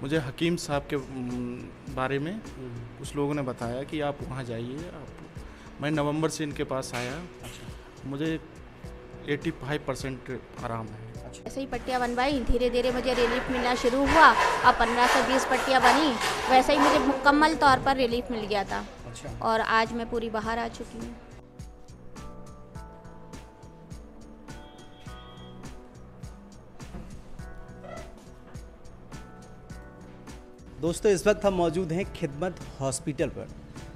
मुझे हकीम साहब के बारे में कुछ लोगों ने बताया कि आप वहाँ जाइए। मैं नवंबर से इनके पास आया। मुझे 85% आराम है। ऐसे ही पट्टियाँ बनवाई, धीरे धीरे मुझे रिलीफ मिलना शुरू हुआ। अब 15 से 20 पट्टियाँ बनी, वैसे ही मुझे मुकम्मल तौर पर रिलीफ मिल गया था। और आज मैं पूरी बाहर आ चुकी हूँ। दोस्तों, इस वक्त हम मौजूद हैं खिदमत हॉस्पिटल पर।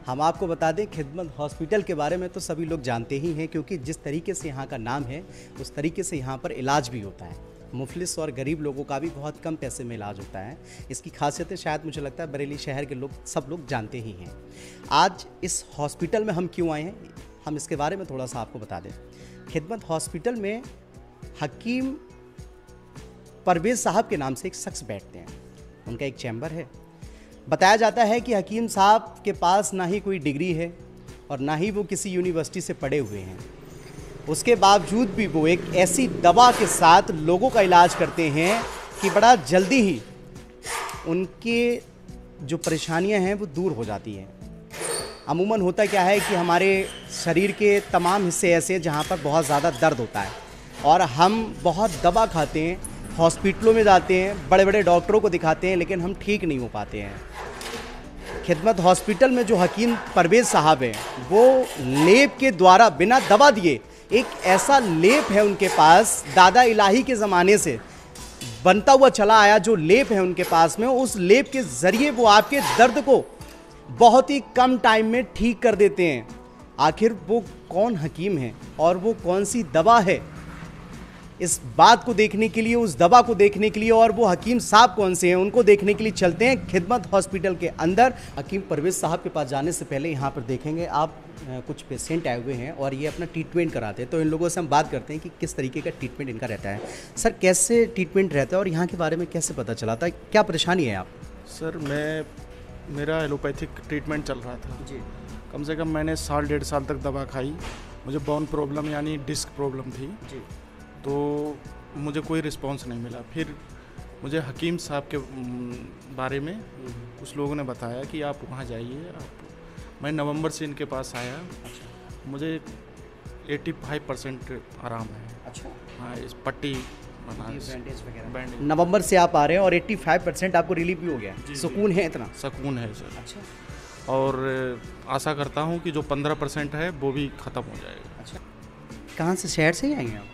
हम आपको बता दें, खिदमत हॉस्पिटल के बारे में तो सभी लोग जानते ही हैं, क्योंकि जिस तरीके से यहाँ का नाम है उस तरीके से यहाँ पर इलाज भी होता है। मुफलिस और गरीब लोगों का भी बहुत कम पैसे में इलाज होता है। इसकी खासियतें शायद मुझे लगता है बरेली शहर के लोग सब लोग जानते ही हैं। आज इस हॉस्पिटल में हम क्यों आए हैं, हम इसके बारे में थोड़ा सा आपको बता दें। खिदमत हॉस्पिटल में हकीम परवेज़ साहब के नाम से एक शख्स बैठते हैं। उनका एक चैम्बर है। बताया जाता है कि हकीम साहब के पास ना ही कोई डिग्री है और ना ही वो किसी यूनिवर्सिटी से पढ़े हुए हैं। उसके बावजूद भी वो एक ऐसी दवा के साथ लोगों का इलाज करते हैं कि बड़ा जल्दी ही उनके जो परेशानियां हैं वो दूर हो जाती हैं। अमूमन होता क्या है कि हमारे शरीर के तमाम हिस्से ऐसे हैं जहाँ पर बहुत ज़्यादा दर्द होता है और हम बहुत दवा खाते हैं, हॉस्पिटलों में जाते हैं, बड़े बड़े डॉक्टरों को दिखाते हैं, लेकिन हम ठीक नहीं हो पाते हैं। खिदमत हॉस्पिटल में जो हकीम परवेज़ साहब हैं, वो लेप के द्वारा बिना दवा दिए एक ऐसा लेप है उनके पास, दादा इलाही के ज़माने से बनता हुआ चला आया जो लेप है उनके पास में, उस लेप के ज़रिए वो आपके दर्द को बहुत ही कम टाइम में ठीक कर देते हैं। आखिर वो कौन हकीम है और वो कौन सी दवा है, इस बात को देखने के लिए, उस दवा को देखने के लिए और वो हकीम साहब कौन से हैं उनको देखने के लिए चलते हैं खिदमत हॉस्पिटल के अंदर। हकीम परवेज़ साहब के पास जाने से पहले यहाँ पर देखेंगे आप कुछ पेशेंट आए हुए हैं और ये अपना ट्रीटमेंट कराते हैं। तो इन लोगों से हम बात करते हैं कि किस तरीके का ट्रीटमेंट इनका रहता है। सर, कैसे ट्रीटमेंट रहता है और यहाँ के बारे में कैसे पता चला था, क्या परेशानी है आप? सर, मेरा एलोपैथिक ट्रीटमेंट चल रहा था जी। कम से कम मैंने 1.5 साल तक दवा खाई। मुझे बोन प्रॉब्लम यानी डिस्क प्रॉब्लम थी जी। तो मुझे कोई रिस्पांस नहीं मिला। फिर मुझे हकीम साहब के बारे में कुछ लोगों ने बताया कि आप वहाँ जाइए। मैं नवंबर से इनके पास आया। मुझे 85% आराम है। अच्छा। हाँ, इस पट्टी बैंडेज वगैरह नवंबर से आप आ रहे हैं और 85% आपको रिलीफ भी हो गया। सुकून है, इतना सुकून है सर। अच्छा। और आशा करता हूँ कि जो 15% है वो भी ख़त्म हो जाएगा। अच्छा। कहाँ से, शहर से ही आएंगे आप?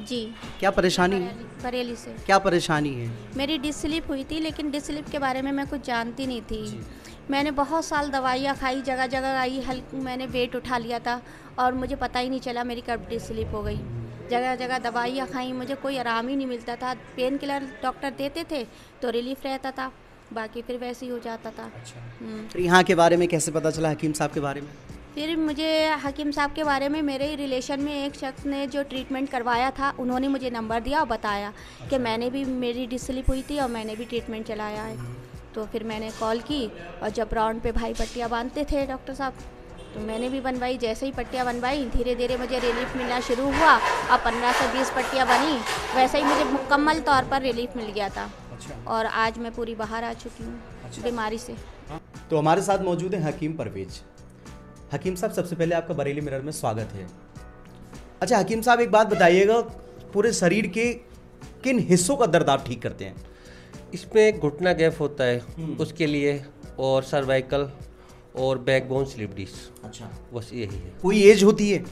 जी। क्या परेशानी है? बरेली से। क्या परेशानी है? मेरी डिस्क स्लिप हुई थी, लेकिन डिस्क स्लिप के बारे में मैं कुछ जानती नहीं थी। मैंने बहुत साल दवाइयाँ खाई, जगह जगह आई, मैंने वेट उठा लिया था और मुझे पता ही नहीं चला मेरी कब डिस्क स्लिप हो गई। जगह जगह दवाइयाँ खाई, मुझे कोई आराम ही नहीं मिलता था। पेन किलर डॉक्टर देते थे तो रिलीफ रहता था, बाकी फिर वैसे ही हो जाता था। अच्छा। यहाँ के बारे में कैसे पता चला, हकीम साहब के बारे में? फिर मुझे हकीम साहब के बारे में मेरे ही रिलेशन में एक शख्स ने जो ट्रीटमेंट करवाया था, उन्होंने मुझे नंबर दिया और बताया कि मैंने भी, मेरी डिस्क स्लिप हुई थी और मैंने भी ट्रीटमेंट चलाया है। तो फिर मैंने कॉल की और जब राउंड पे भाई पट्टियाँ बांधते थे डॉक्टर साहब, तो मैंने भी बनवाई। जैसे ही पट्टियाँ बनवाई, धीरे धीरे मुझे रिलीफ मिलना शुरू हुआ। अब 15 से 20 पट्टियाँ बनी, वैसे ही मुझे मुकम्मल तौर पर रिलीफ मिल गया था। और आज मैं पूरी बाहर आ चुकी हूँ बीमारी से। तो हमारे साथ मौजूद है हकीम परवेज़। हकीम साहब, सबसे पहले आपका बरेली मिरर में स्वागत है। अच्छा हकीम साहब, एक बात बताइएगा, पूरे शरीर के किन हिस्सों का दर्द आप ठीक करते हैं? इसमें घुटना गैप होता है उसके लिए, और सर्वाइकल और बैकबोन स्लिप डिस्क। अच्छा, बस यही है। कोई एज होती है?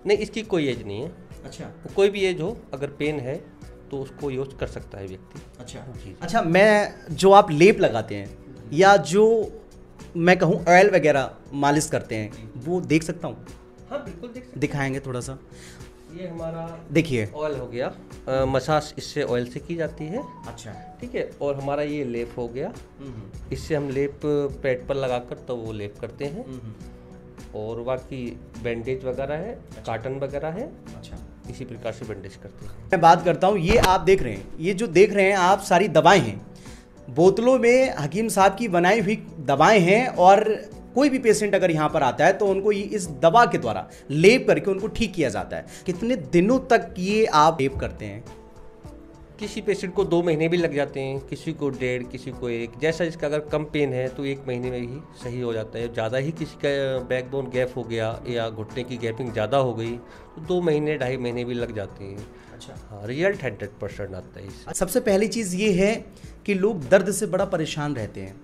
नहीं, इसकी कोई एज नहीं है। अच्छा। कोई भी एज हो, अगर पेन है तो उसको यूज कर सकता है व्यक्ति। अच्छा जी। अच्छा, मैं जो आप लेप लगाते हैं या जो मैं कहूँ ऑयल वगैरह मालिश करते हैं, वो देख सकता हूँ? हाँ बिल्कुल देख सकते। दिखाएंगे थोड़ा सा? ये हमारा देखिए ऑयल हो गया, मसाज इससे ऑयल से की जाती है। अच्छा, ठीक है। और हमारा ये लेप हो गया, इससे हम लेप पेट पर लगाकर तो वो लेप करते हैं। और बाकी बैंडेज वगैरह है, काटन वगैरह है। अच्छा, इसी प्रकार से बैंडेज करते हैं। मैं बात करता हूँ, ये आप देख रहे हैं, ये जो देख रहे हैं आप सारी दवाएं हैं। बोतलों में हकीम साहब की बनाई हुई दवाएं हैं और कोई भी पेशेंट अगर यहाँ पर आता है तो उनको इस दवा के द्वारा लेप करके उनको ठीक किया जाता है। कितने दिनों तक ये आप लेप करते हैं? किसी पेशेंट को 2 महीने भी लग जाते हैं, किसी को 1.5, किसी को 1, जैसा जिसका अगर कम पेन है तो 1 महीने में ही सही हो जाता है। ज़्यादा ही किसी का बैकबोन गैप हो गया या घुटने की गैपिंग ज़्यादा हो गई तो 2 महीने 2.5 महीने भी लग जाते हैं। अच्छा, हाँ, रिजल्ट 100% आता है इससे। सबसे पहली चीज़ ये है कि लोग दर्द से बड़ा परेशान रहते हैं,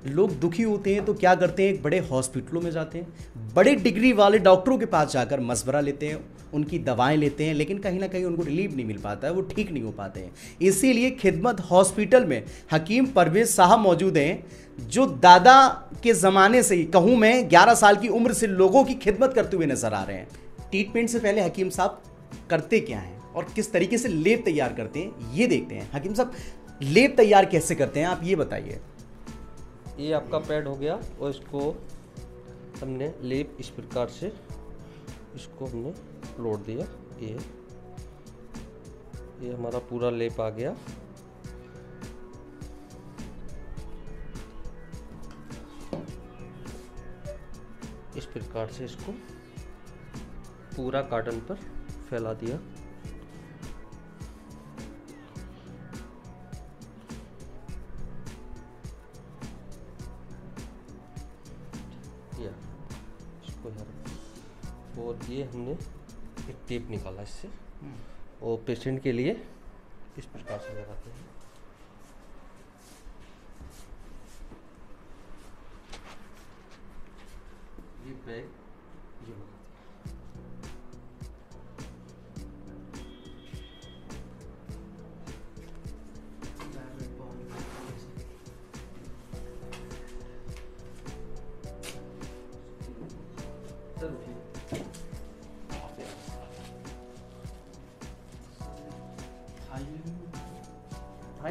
लोग दुखी होते हैं तो क्या करते हैं, एक बड़े हॉस्पिटलों में जाते हैं, बड़े डिग्री वाले डॉक्टरों के पास जाकर मशवरा लेते हैं, उनकी दवाएं लेते हैं, लेकिन कहीं ना कहीं उनको रिलीफ नहीं मिल पाता है, वो ठीक नहीं हो पाते हैं। इसीलिए खिदमत हॉस्पिटल में हकीम परवेज साहब मौजूद हैं, जो दादा के ज़माने से ही कहूँ मैं 11 साल की उम्र से लोगों की खिदमत करते हुए नजर आ रहे हैं। ट्रीटमेंट से पहले हकीम साहब करते क्या हैं और किस तरीके से लेप तैयार करते हैं, ये देखते हैं। हकीम साहब, लेप तैयार कैसे करते हैं आप ये बताइए। ये आपका पैड हो गया और इसको हमने लेप इस प्रकार से इसको हमने लोड दिया। ये हमारा पूरा लेप आ गया। इस प्रकार से इसको पूरा कॉटन पर फैला दिया। और ये हमने एक टेप निकाला इससे और पेशेंट के लिए इस प्रकार से लगाते हैं। ये बैग ये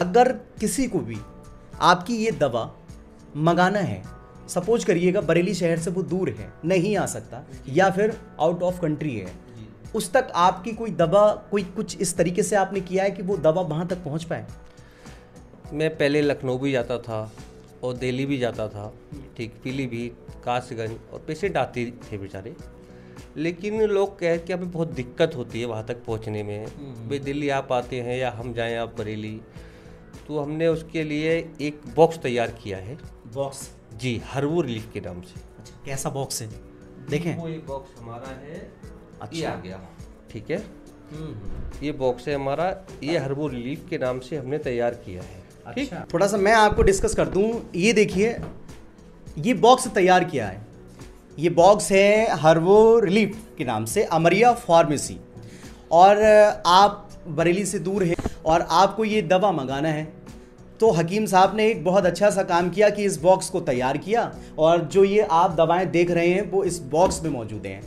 अगर किसी को भी आपकी ये दवा मंगाना है, सपोज करिएगा बरेली शहर से वो दूर है, नहीं आ सकता या फिर आउट ऑफ कंट्री है, उस तक आपकी कोई दवा कोई कुछ इस तरीके से आपने किया है कि वो दवा वहाँ तक पहुँच पाए? मैं पहले लखनऊ भी जाता था और दिल्ली भी जाता था, ठीक, पीलीभीत, कासगंज, और पेशेंट आते थे बेचारे, लेकिन लोग कह कि हमें बहुत दिक्कत होती है वहाँ तक पहुँचने में, भाई दिल्ली आप आते हैं या हम जाएं आप बरेली। तो हमने उसके लिए एक बॉक्स तैयार किया है। बॉक्स? जी, हर्बो रिलीफ के नाम से। अच्छा, कैसा बॉक्स है? देखें, वो ये बॉक्स हमारा है। अच्छा, ये आ गया, ठीक है। ये बॉक्स है हमारा, ये हर्बो रिलीफ के नाम से हमने तैयार किया है। ठीक, अच्छा, थोड़ा सा मैं आपको डिस्कस कर दूं। ये देखिए, ये बॉक्स तैयार किया है, ये बॉक्स है हर्बो रिलीफ के नाम से, अमरिया फार्मेसी, और आप बरेली से दूर है और आपको ये दवा मंगाना है, तो हकीम साहब ने एक बहुत अच्छा सा काम किया कि इस बॉक्स को तैयार किया, और जो ये आप दवाएं देख रहे हैं वो इस बॉक्स में मौजूद हैं।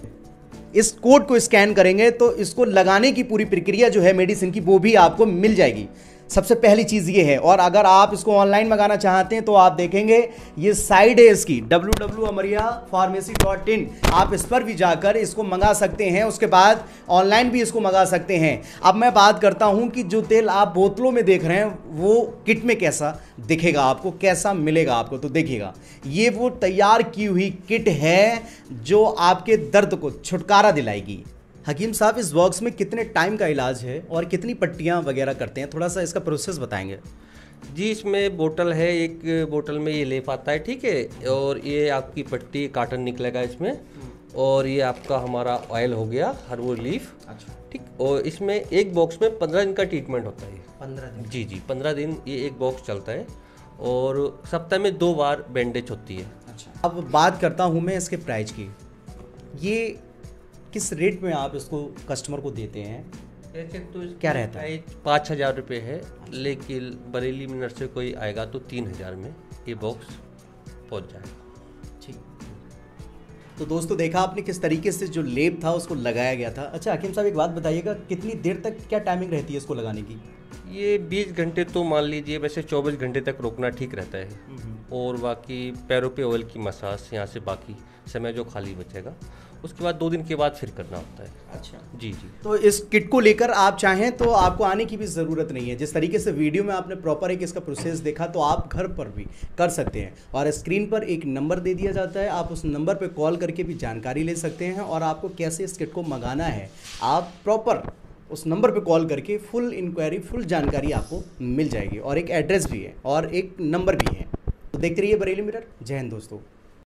इस कोड को स्कैन करेंगे तो इसको लगाने की पूरी प्रक्रिया जो है मेडिसिन की, वो भी आपको मिल जाएगी। सबसे पहली चीज़ ये है। और अगर आप इसको ऑनलाइन मंगाना चाहते हैं तो आप देखेंगे ये साइड है इसकी www.amariapharmacy.in, आप इस पर भी जाकर इसको मंगा सकते हैं, उसके बाद ऑनलाइन भी इसको मंगा सकते हैं। अब मैं बात करता हूं कि जो तेल आप बोतलों में देख रहे हैं वो किट में कैसा दिखेगा आपको, कैसा मिलेगा आपको, तो देखिएगा ये वो तैयार की हुई किट है जो आपके दर्द को छुटकारा दिलाएगी। हकीम साहब, इस बॉक्स में कितने टाइम का इलाज है और कितनी पट्टियां वगैरह करते हैं, थोड़ा सा इसका प्रोसेस बताएंगे? जी, इसमें बोतल है, एक बोतल में ये लेप आता है, ठीक है, और ये आपकी पट्टी कॉटन निकलेगा इसमें, और ये आपका हमारा ऑयल हो गया हर्बो रिलीफ। अच्छा, ठीक, और इसमें एक बॉक्स में 15 दिन का ट्रीटमेंट होता है। 15 दिन? जी, 15 दिन ये एक बॉक्स चलता है, और सप्ताह में 2 बार बैंडेज होती है। अच्छा, अब बात करता हूँ मैं इसके प्राइस की। ये किस रेट में आप इसको कस्टमर को देते हैं? ऐसे तो क्या रहता है? 5,000 रुपये है, लेकिन बरेली में नर्से कोई आएगा तो 3,000 में ये बॉक्स पहुंच जाएगा। ठीक, तो दोस्तों देखा आपने किस तरीके से जो लेप था उसको लगाया गया था। अच्छा हकीम साहब, एक बात बताइएगा, कितनी देर तक क्या टाइमिंग रहती है इसको लगाने की? ये 20 घंटे तो मान लीजिए, वैसे 24 घंटे तक रोकना ठीक रहता है, और बाकी पैरों पे ऑयल की मसाज यहाँ से बाकी समय जो खाली बचेगा उसके बाद 2 दिन के बाद फिर करना होता है। अच्छा, जी जी। तो इस किट को लेकर आप चाहें तो आपको आने की भी ज़रूरत नहीं है। जिस तरीके से वीडियो में आपने प्रॉपर एक इसका प्रोसेस देखा, तो आप घर पर भी कर सकते हैं, और स्क्रीन पर एक नंबर दे दिया जाता है, आप उस नंबर पर कॉल करके भी जानकारी ले सकते हैं, और आपको कैसे इस किट को मंगाना है आप प्रॉपर उस नंबर पे कॉल करके फुल इंक्वायरी, फुल जानकारी आपको मिल जाएगी और एक एड्रेस भी है और एक नंबर भी है। तो देखते रहिए बरेली मिरर। जय हिंद दोस्तों।